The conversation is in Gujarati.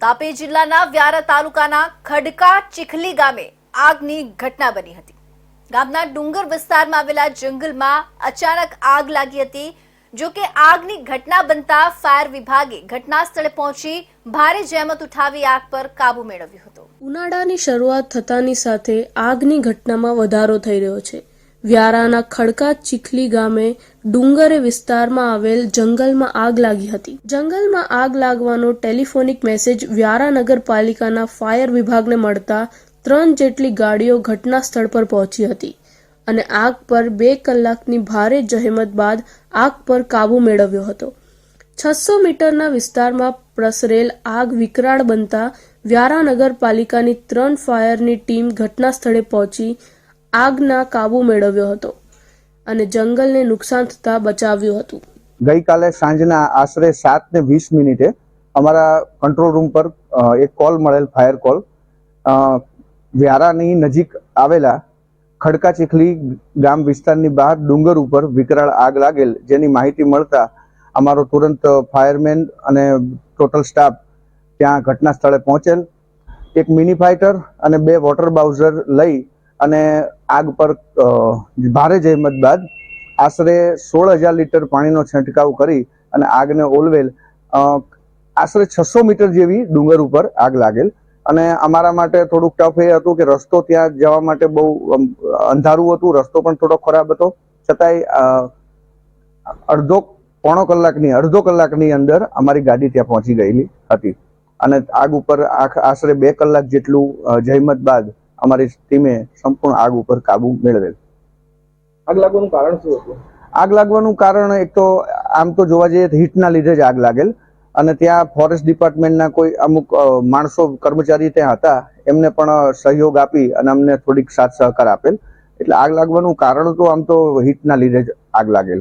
તાપી જિલ્લાના વ્યારા તાલુકાના ખડકા ચીખલી ગામે આગની ઘટના બની હતી। ગામના ડુંગર વિસ્તારમાં આવેલા જંગલમાં અચાનક આગ લાગી હતી। જો કે આગની ઘટના બનતા ફાયર વિભાગે ઘટના સ્થળે પહોંચી ભારે જહેમત ઉઠાવી આગ પર કાબુ મેળવ્યો હતો। ઉનાળાની શરૂઆત થતાની સાથે આગની ઘટનામાં વધારો થઈ રહ્યો છે। વ્યારાના ખડકા ચીખલી ગામે ડુંગરે વિસ્તારમાં આવેલ જંગલમાં આગ લાગી હતી। જંગલમાં આગ લાગવાનો ટેલિફોનિક મેસેજ વ્યારા નગરપાલિકાના ફાયર વિભાગને મળતા 3 જેટલી ગાડીઓ ઘટના સ્થળ પર પહોંચી હતી અને આગ પર 2 કલાકની ભારે જહેમત બાદ આગ પર કાબુ મેળવ્યો હતો। 600 મીટરના વિસ્તારમાં પ્રસરેલ આગ વિકરાળ બનતા વ્યારા નગરપાલિકાની 3 ફાયરની ટીમ ઘટના સ્થળે પહોંચી આગના કાબુ મેળવ્યો હતો અને જંગલને નુકસાન થતા બચાવ્યું હતું। ગઈકાલે સાંજના આશરે 7:20 અમારા કંટ્રોલ રૂમ પર એક કોલ મળેલ, ફાયર કોલ। વ્યારાની નજીક આવેલા ખડકા ચીખલી ગામ વિસ્તારની બહાર ડુંગર ઉપર વિકરાળ આગ લાગેલ, જેની માહિતી મળતા અમારો તુરંત ફાયરમેન અને ટોટલ સ્ટાફ ત્યાં ઘટના સ્થળે પહોંચેલ। એક મિની ફાઇટર અને 2 વોટર બાઉઝર લઈ અને આગ પર ભારે જહેમત બાદ આશરે 16,000 લીટર પાણીનો છંટકાવ કરી અને આગને ઓલવેલ। આશરે 600 મીટર જેવી ડુંગર ઉપર આગ લાગેલ અને અમારા માટે થોડુંક ટફ એ હતું કે રસ્તો ત્યાં જવા માટે બહુ અંધારું હતું, રસ્તો પણ થોડો ખરાબ હતો, છતાંય અડધો કલાકની અંદર અમારી ગાડી ત્યાં પહોંચી ગયેલી હતી અને આગ ઉપર આશરે 2 કલાક જેટલું જહેમત બાદ અમારી ટીમે સંપૂર્ણ આગ ઉપર કાબુ મેળવેલ। આગ લાગવાનું કારણ શું હતું? આગ લાગવાનું કારણ એક તો આમ તો જોવા જઈએ તો હીટના લીધે જ આગ લાગેલ અને ત્યાં ફોરેસ્ટ ડિપાર્ટમેન્ટના કોઈ અમુક માણસો કર્મચારી ત્યાં હતા, એમને પણ સહયોગ આપી અને અમને થોડીક સાથ સહકાર આપેલ, એટલે આગ લાગવાનું કારણ તો આમ તો હીટના લીધે જ આગ લાગેલ।